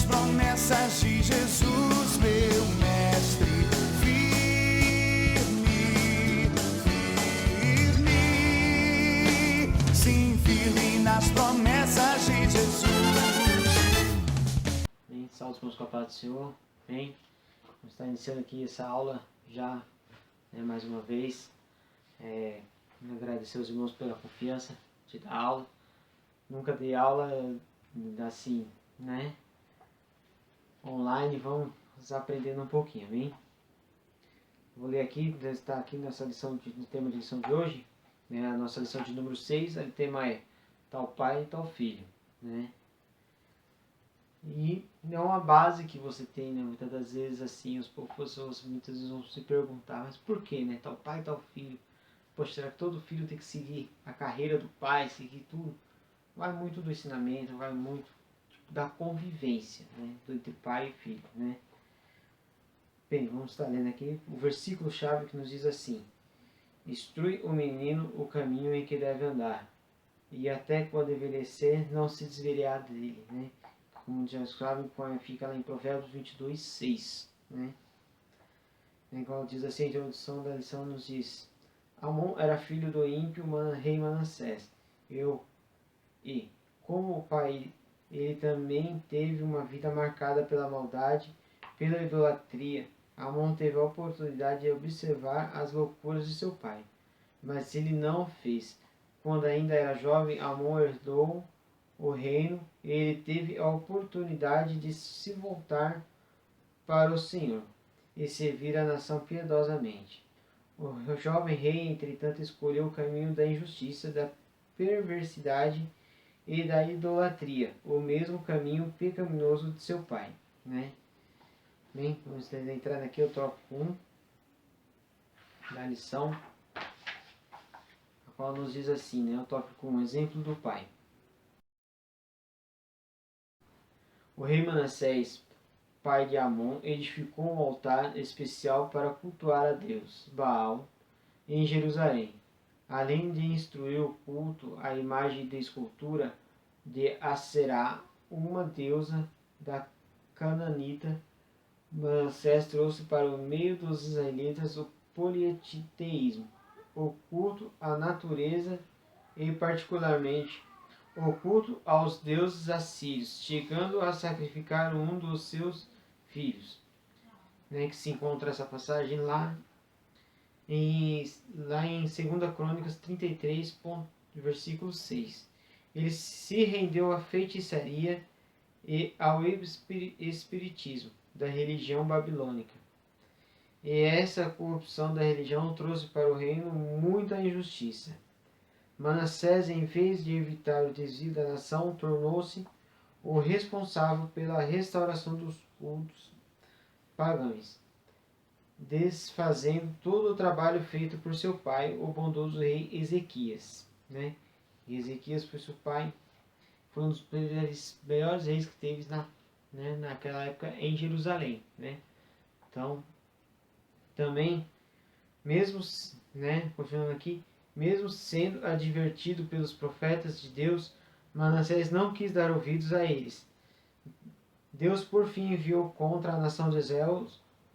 promessas de Jesus, meu mestre, firme, firme, sim, firme nas promessas de Jesus. Bem, salve meus com a paz do Senhor. Bem, vamos estar iniciando aqui essa aula já, mais uma vez. Agradecer aos irmãos pela confiança de dar aula. Nunca dei aula assim, online. Vamos aprendendo um pouquinho, bem? Vou ler aqui, está aqui nessa lição, no tema de lição de hoje, a nossa lição de número 6, o tema é tal pai e tal filho, E é uma base que você tem, muitas das vezes assim, as pessoas muitas vezes vão se perguntar, mas por que, tal pai e tal filho? Poxa, será que todo filho tem que seguir a carreira do pai, seguir tudo? Vai muito do ensinamento, vai muito da convivência, entre pai e filho, Bem, vamos estar lendo aqui o versículo-chave que nos diz assim: instrui o menino o caminho em que deve andar, e até quando envelhecer não se desviará dele, Como já sabem, fica lá em Provérbios 22, 6, Quando diz assim, a introdução da lição nos diz: Amon era filho do ímpio rei Manassés. E, como o pai, ele também teve uma vida marcada pela maldade, pela idolatria. Amon teve a oportunidade de observar as loucuras de seu pai, mas ele não o fez. Quando ainda era jovem, Amon herdou o reino e ele teve a oportunidade de se voltar para o Senhor e servir a nação piedosamente. O jovem rei, entretanto, escolheu o caminho da injustiça, da perversidade e da idolatria, o mesmo caminho pecaminoso de seu pai, Bem, vamos entrar aqui o tópico 1 da lição, a qual nos diz assim, o tópico 1, exemplo do pai. O rei Manassés, pai de Amon, edificou um altar especial para cultuar a Deus, Baal, em Jerusalém. Além de instruir o culto à imagem de escultura de Aserá, uma deusa da Cananita, Manassés trouxe para o meio dos israelitas o politeísmo, o culto à natureza e, particularmente, o culto aos deuses assírios, chegando a sacrificar um dos seus filhos. Que se encontra essa passagem lá em 2 Crônicas 33, versículo 6. Ele se rendeu à feitiçaria e ao espiritismo da religião babilônica. E essa corrupção da religião trouxe para o reino muita injustiça. Manassés, em vez de evitar o desvio da nação, tornou-se o responsável pela restauração dos cultos pagãos, desfazendo todo o trabalho feito por seu pai, o bondoso rei Ezequias. Ezequias foi seu pai, foi um dos melhores reis que teve naquela época em Jerusalém. Então, também, mesmo, continuando aqui, mesmo sendo advertido pelos profetas de Deus, Manassés não quis dar ouvidos a eles. Deus por fim enviou contra a nação de Israel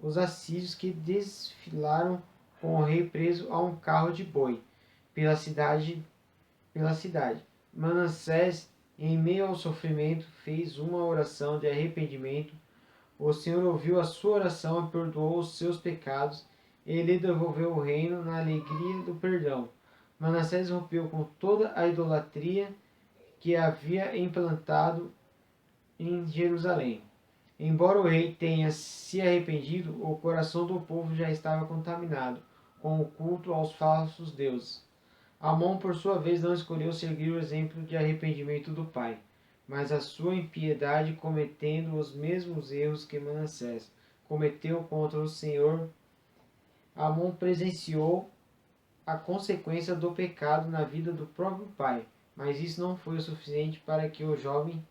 os assírios, que desfilaram com o rei preso a um carro de boi pela cidade. Manassés, em meio ao sofrimento, fez uma oração de arrependimento. O Senhor ouviu a sua oração e perdoou os seus pecados. Ele devolveu o reino na alegria do perdão. Manassés rompeu com toda a idolatria que havia implantado em Jerusalém. Embora o rei tenha se arrependido, o coração do povo já estava contaminado com o culto aos falsos deuses. Amon, por sua vez, não escolheu seguir o exemplo de arrependimento do pai, mas a sua impiedade, cometendo os mesmos erros que Manassés cometeu contra o Senhor. Amon presenciou a consequência do pecado na vida do próprio pai, mas isso não foi o suficiente para que o jovem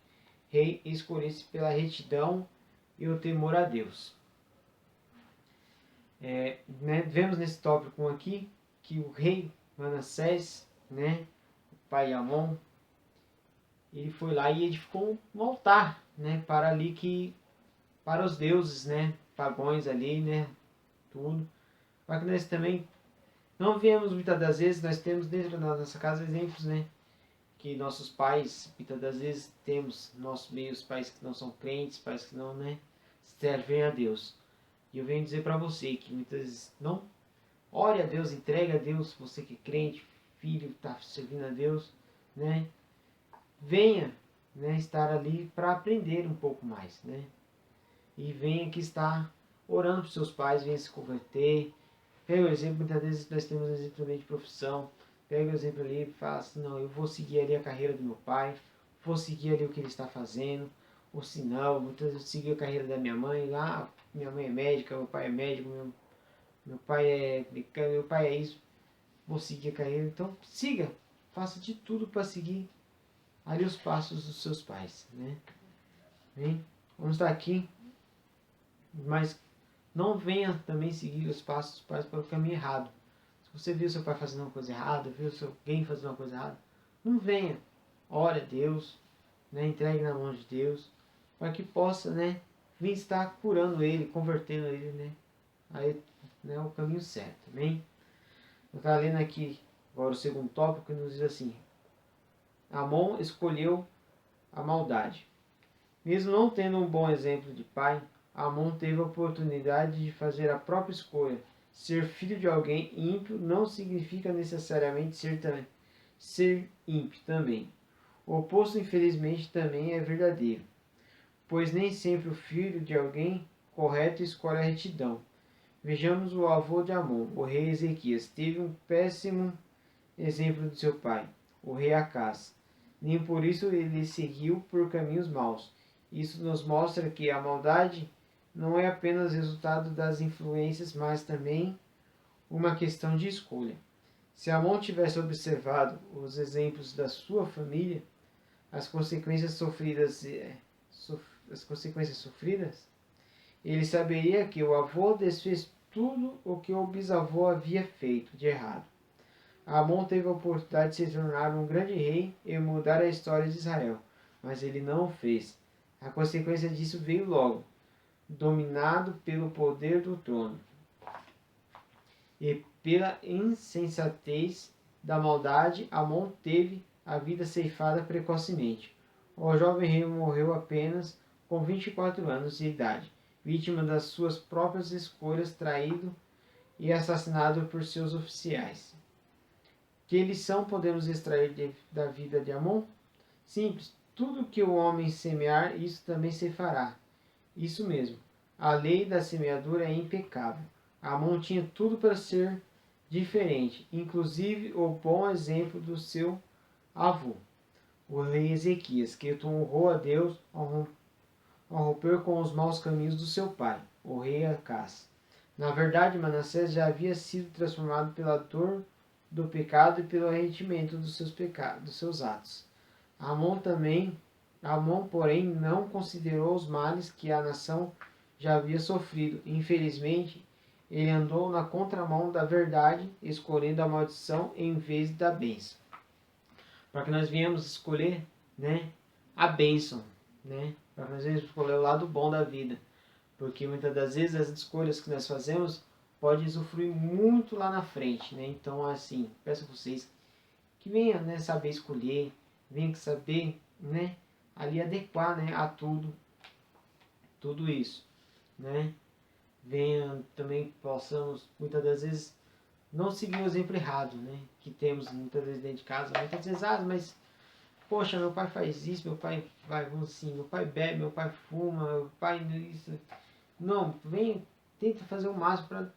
rei escolhesse pela retidão e o temor a Deus. Vemos nesse tópico aqui que o rei Manassés, o pai Amon, ele foi lá e edificou um altar, né, para os deuses, né, pagões ali, né, tudo. Para que nós também não vemos muitas das vezes, nós temos dentro da nossa casa exemplos, né, que nossos pais, muitas das vezes temos nossos meios pais que não são crentes, pais que não, né, servem a Deus. E eu venho dizer para você que muitas vezes não ore a Deus, entregue a Deus, você que é crente, filho, está servindo a Deus, né, venha, né, estar ali para aprender um pouco mais, né, e venha que está orando para seus pais, venha se converter. Pega o exemplo, muitas vezes nós temos um exemplo também de profissão. Pega o exemplo ali e fala assim, não, eu vou seguir ali a carreira do meu pai, vou seguir ali o que ele está fazendo, ou se não, muitas vezes eu segui a carreira da minha mãe, lá, minha mãe é médica, meu pai é médico, meu pai é mecânico, meu pai é isso, vou seguir a carreira, então siga, faça de tudo para seguir ali os passos dos seus pais, né? Bem, vamos estar aqui, mas não venha também seguir os passos dos pais para o caminho errado. Se você viu seu pai fazendo uma coisa errada, viu alguém fazendo uma coisa errada, não venha. Ore a Deus, né, entregue na mão de Deus, para que possa, né, vir estar curando ele, convertendo ele, né, aí, né, o caminho certo. Amém? Eu estava lendo aqui agora o segundo tópico que nos diz assim: Amon escolheu a maldade. Mesmo não tendo um bom exemplo de pai, Amon teve a oportunidade de fazer a própria escolha. Ser filho de alguém ímpio não significa necessariamente ser ímpio também. O oposto, infelizmente, também é verdadeiro, pois nem sempre o filho de alguém correto escolhe a retidão. Vejamos o avô de Amon, o rei Ezequias. Teve um péssimo exemplo de seu pai, o rei Acaz. Nem por isso ele seguiu por caminhos maus. Isso nos mostra que a maldade não é apenas resultado das influências, mas também uma questão de escolha. Se Amon tivesse observado os exemplos da sua família, as consequências sofridas, ele saberia que o avô desfez tudo o que o bisavô havia feito de errado. Amon teve a oportunidade de se tornar um grande rei e mudar a história de Israel, mas ele não o fez. A consequência disso veio logo, dominado pelo poder do trono e pela insensatez da maldade. Amon teve a vida ceifada precocemente. O jovem rei morreu apenas com 24 anos de idade, vítima das suas próprias escolhas, traído e assassinado por seus oficiais. Que lição podemos extrair da vida de Amon? Simples. Tudo que o homem semear, isso também se fará. Isso mesmo. A lei da semeadura é impecável. Amon tinha tudo para ser diferente, inclusive o bom exemplo do seu avô, o rei Ezequias, que honrou a Deus ao romper com os maus caminhos do seu pai, o rei Acaz. Na verdade, Manassés já havia sido transformado pela dor do pecado e pelo arrependimento dos seus atos. Amon, porém, não considerou os males que a nação já havia sofrido. Infelizmente, ele andou na contramão da verdade, escolhendo a maldição em vez da bênção. Para que nós venhamos escolher, né, a bênção, né, para que nós venhamos escolher o lado bom da vida. Porque muitas das vezes as escolhas que nós fazemos podem usufruir muito lá na frente, né? Então, assim, peço a vocês que venham, né, saber escolher, venham saber, né, ali adequar, né, a tudo isso, né? Venham também possamos, muitas das vezes, não seguir o exemplo errado, né? Que temos muitas vezes dentro de casa. Muitas vezes, mas, poxa, meu pai faz isso, meu pai vai, assim, meu pai bebe, meu pai fuma, meu pai isso. Não, vem, tenta fazer o máximo para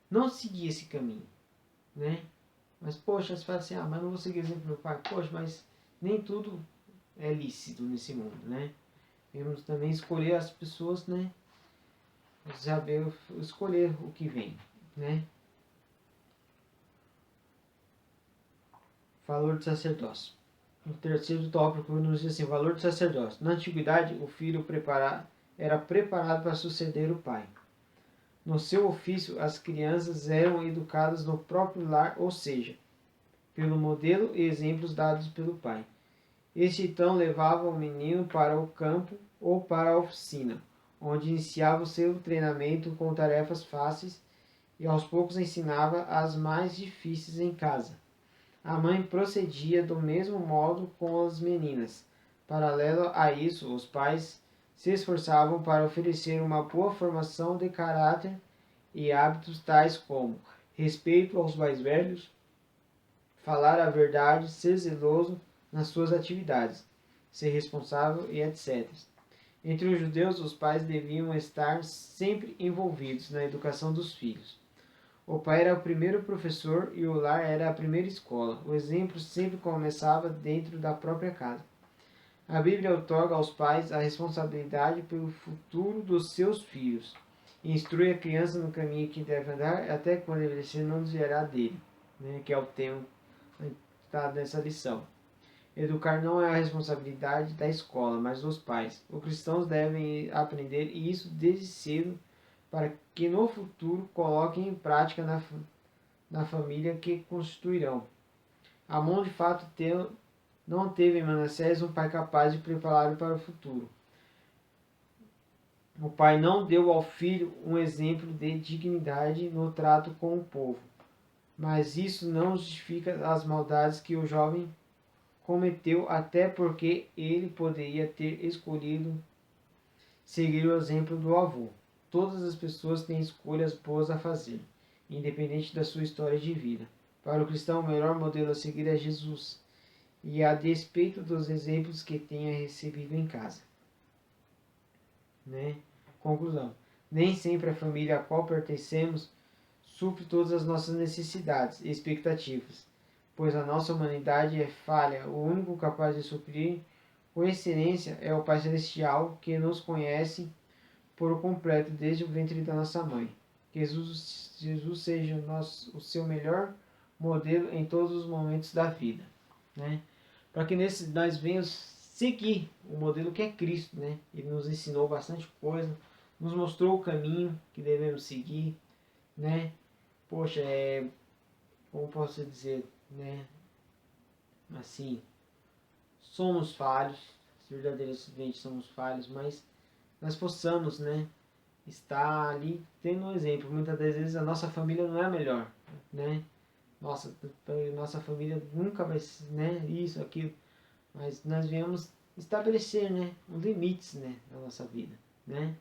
não seguir esse caminho, né? Mas, poxa, você fala assim, mas não vou seguir o exemplo do meu pai. Poxa, mas nem tudo é lícito nesse mundo, né? Temos também escolher as pessoas, né? Saber escolher o que vem, né? Valor do sacerdócio. O terceiro tópico nos diz assim, valor do sacerdócio. Na antiguidade, o filho era preparado para suceder o pai. No seu ofício, as crianças eram educadas no próprio lar, ou seja, pelo modelo e exemplos dados pelo pai. Este então levava o menino para o campo, ou para a oficina, onde iniciava o seu treinamento com tarefas fáceis e aos poucos ensinava as mais difíceis em casa. A mãe procedia do mesmo modo com as meninas. Paralelo a isso, os pais se esforçavam para oferecer uma boa formação de caráter e hábitos tais como respeito aos mais velhos, falar a verdade, ser zeloso nas suas atividades, ser responsável e etc. Entre os judeus, os pais deviam estar sempre envolvidos na educação dos filhos. O pai era o primeiro professor e o lar era a primeira escola. O exemplo sempre começava dentro da própria casa. A Bíblia outorga aos pais a responsabilidade pelo futuro dos seus filhos e instrui a criança no caminho que deve andar até quando envelhecer não desviará dele, né, que é o tema tá nessa lição. Educar não é a responsabilidade da escola, mas dos pais. Os cristãos devem aprender isso desde cedo para que no futuro coloquem em prática na família que constituirão. Amon de fato não teve em Manassés um pai capaz de prepará-lo para o futuro. O pai não deu ao filho um exemplo de dignidade no trato com o povo, mas isso não justifica as maldades que o jovem cometeu, até porque ele poderia ter escolhido seguir o exemplo do avô. Todas as pessoas têm escolhas boas a fazer, independente da sua história de vida. Para o cristão, o melhor modelo a seguir é Jesus, e a despeito dos exemplos que tenha recebido em casa. Né? Conclusão. Nem sempre a família a qual pertencemos supre todas as nossas necessidades e expectativas, pois a nossa humanidade é falha. O único capaz de suprir com excelência é o Pai Celestial, que nos conhece por completo desde o ventre da nossa mãe. Que Jesus seja o seu melhor modelo em todos os momentos da vida, né? Para que nós venhamos seguir o modelo que é Cristo, né? Ele nos ensinou bastante coisa, nos mostrou o caminho que devemos seguir, né? Poxa, como posso dizer, né? Assim, somos falhos, verdadeiramente somos falhos, mas nós possamos, né? Estar ali tendo um exemplo. Muitas das vezes a nossa família não é a melhor, né? Nossa família nunca vai ser, né? Isso, aquilo. Mas nós viemos estabelecer, né? Os limites, né? Da nossa vida, né?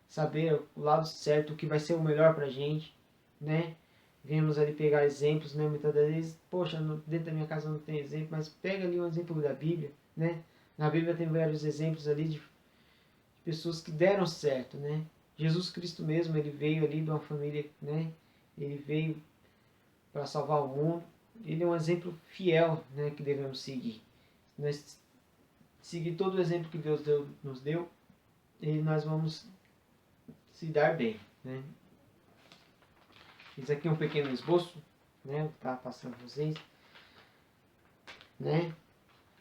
Saber o lado certo, o que vai ser o melhor pra gente, né? Viemos ali pegar exemplos, né? Muitas das vezes, poxa, dentro da minha casa não tem exemplo, mas pega ali um exemplo da Bíblia, né? Na Bíblia tem vários exemplos ali de pessoas que deram certo, né? Jesus Cristo mesmo, ele veio ali de uma família, né? Ele veio para salvar o mundo. Ele é um exemplo fiel, né, que devemos seguir. Nós seguir todo o exemplo que Deus nos deu, e nós vamos se dar bem, né? Isso aqui é um pequeno esboço, né? Tá passando para vocês, né?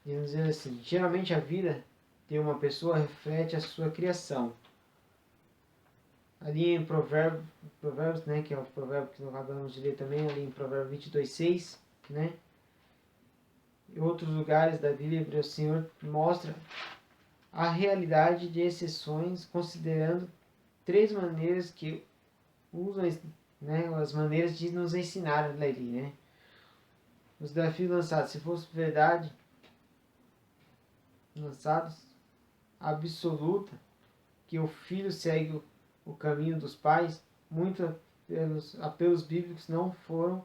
E vamos dizer assim, geralmente a vida de uma pessoa reflete a sua criação. Ali em Provérbios, né, que é o provérbio que nós acabamos de ler também, ali em Provérbios 22:6, né? Em outros lugares da Bíblia, o Senhor mostra a realidade de exceções, considerando três maneiras que usam, né, as maneiras de nos ensinar ali, né? Os desafios lançados, se fosse verdade, lançados absoluta, que o filho segue o caminho dos pais, muitos apelos bíblicos não foram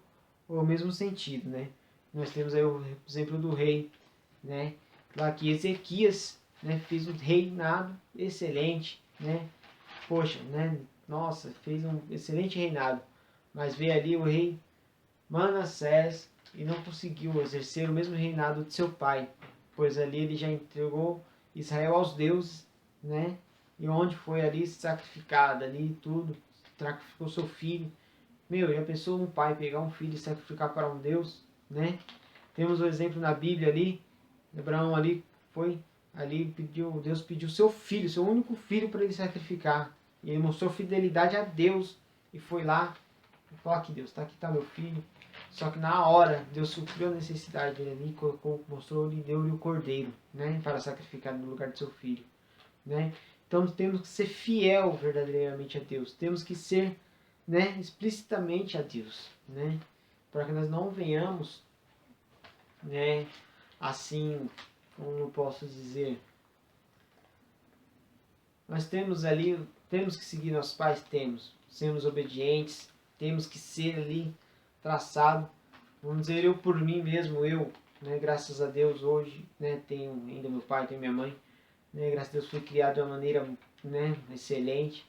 o mesmo sentido, né? Nós temos aí o exemplo do rei, né? Lá que Ezequias, né, fez um reinado excelente, né? Poxa, né? Nossa, fez um excelente reinado, mas veio ali o rei Manassés e não conseguiu exercer o mesmo reinado de seu pai, pois ali ele já entregou Israel aos deuses, né? E onde foi ali sacrificado, ali tudo, sacrificou seu filho. Meu, já pensou um pai pegar um filho e sacrificar para um Deus, né? Temos o exemplo na Bíblia ali, Abraão ali foi, ali Deus pediu seu filho, seu único filho para ele sacrificar. E ele mostrou fidelidade a Deus e foi lá e falou, aqui Deus, aqui está meu filho. Só que na hora, Deus supriu a necessidade dele ali, mostrou-lhe, deu-lhe o cordeiro, né, para sacrificar no lugar de seu filho. né? Então temos que ser fiel verdadeiramente a Deus, temos que ser, né, explicitamente a Deus, né? Para que nós não venhamos, né, assim, como eu posso dizer, nós temos ali, temos que seguir nossos pais, sermos obedientes, temos que ser ali traçado, vamos dizer, eu por mim mesmo, né, graças a Deus hoje, né, tenho ainda meu pai, tenho minha mãe, né, graças a Deus fui criado de uma maneira, né, excelente,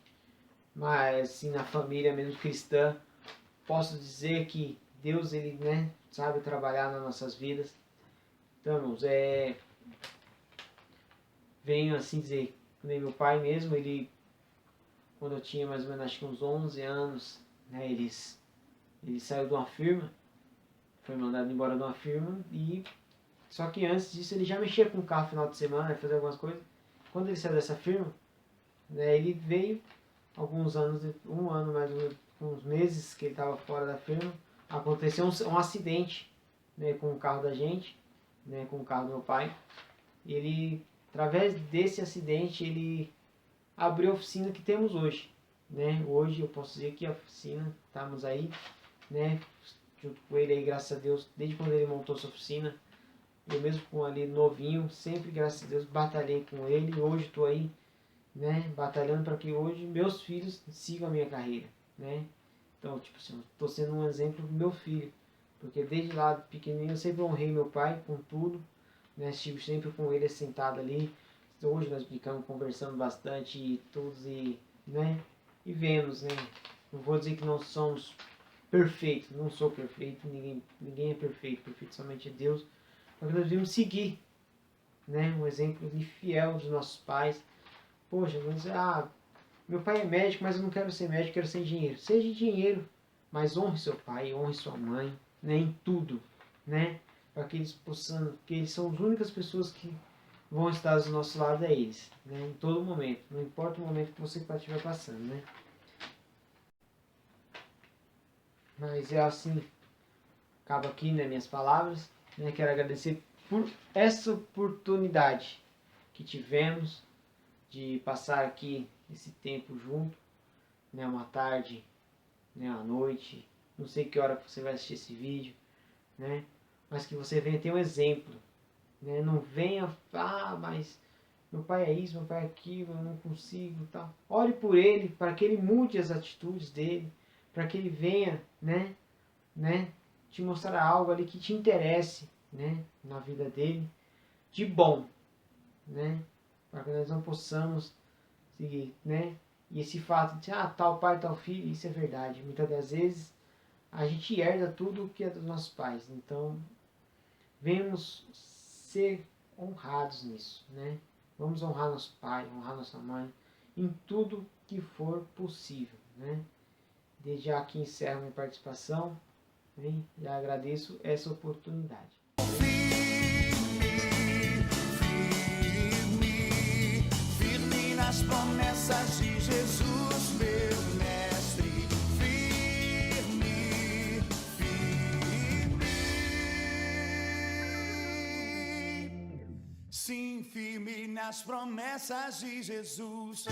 mas assim, na família mesmo cristã, posso dizer que Deus, ele, né, sabe trabalhar nas nossas vidas. Então, irmãos, venho assim dizer, nem meu pai mesmo, ele, quando eu tinha mais ou menos acho que uns 11 anos, né, ele saiu de uma firma, foi mandado embora de uma firma, e só que antes disso ele já mexia com o carro no final de semana, fazer algumas coisas. Quando ele saiu dessa firma, né, ele veio alguns anos, um ano mais ou menos, uns meses que ele estava fora da firma, aconteceu um acidente, né, com o carro da gente, né, com o carro do meu pai. Ele, através desse acidente, ele abriu a oficina que temos hoje, né? Hoje eu posso dizer que a oficina, estamos aí, né, junto com ele aí, graças a Deus, desde quando ele montou sua oficina, eu mesmo com ali novinho, sempre, graças a Deus, batalhei com ele, e hoje estou aí, né, batalhando para que hoje meus filhos sigam a minha carreira, né? Então, tipo assim, estou sendo um exemplo pro meu filho, porque desde lá pequenininho eu sempre honrei meu pai com tudo, né? Estive sempre com ele sentado ali. Hoje nós ficamos conversando bastante e todos né? E vemos, né? Não vou dizer que não somos perfeitos, não sou perfeito, ninguém é perfeito, perfeito somente é Deus, mas nós devemos seguir, né? Um exemplo de fiel dos nossos pais. Poxa, vamos dizer, meu pai é médico, mas eu não quero ser médico, quero ser engenheiro. Seja engenheiro, mas honre seu pai, honre sua mãe, né, em tudo, né? Para que eles possam, porque eles são as únicas pessoas que vão estar do nosso lado, é eles, né? Em todo momento, não importa o momento que você estiver passando, né? Mas é assim, acabo aqui, né, minhas palavras, né? Quero agradecer por essa oportunidade que tivemos de passar aqui esse tempo junto, né, uma tarde, né, uma noite, não sei que hora você vai assistir esse vídeo, né, mas que você venha ter um exemplo, né, não venha, mas meu pai é isso, meu pai é aquilo, eu não consigo, tal. Ore por ele, para que ele mude as atitudes dele, para que ele venha, né, te mostrar algo ali que te interesse, né, na vida dele, de bom, né, para que nós não possamos seguir, né? E esse fato de, tal pai, tal filho, isso é verdade. Muitas das vezes a gente herda tudo que é dos nossos pais. Então, venhamos ser honrados nisso, né? Vamos honrar nosso pai, honrar nossa mãe, em tudo que for possível, né? Desde já aqui encerro minha participação, né? E agradeço essa oportunidade. Firme nas promessas de Jesus, meu mestre. Firme, firme. Sim, firme nas promessas de Jesus.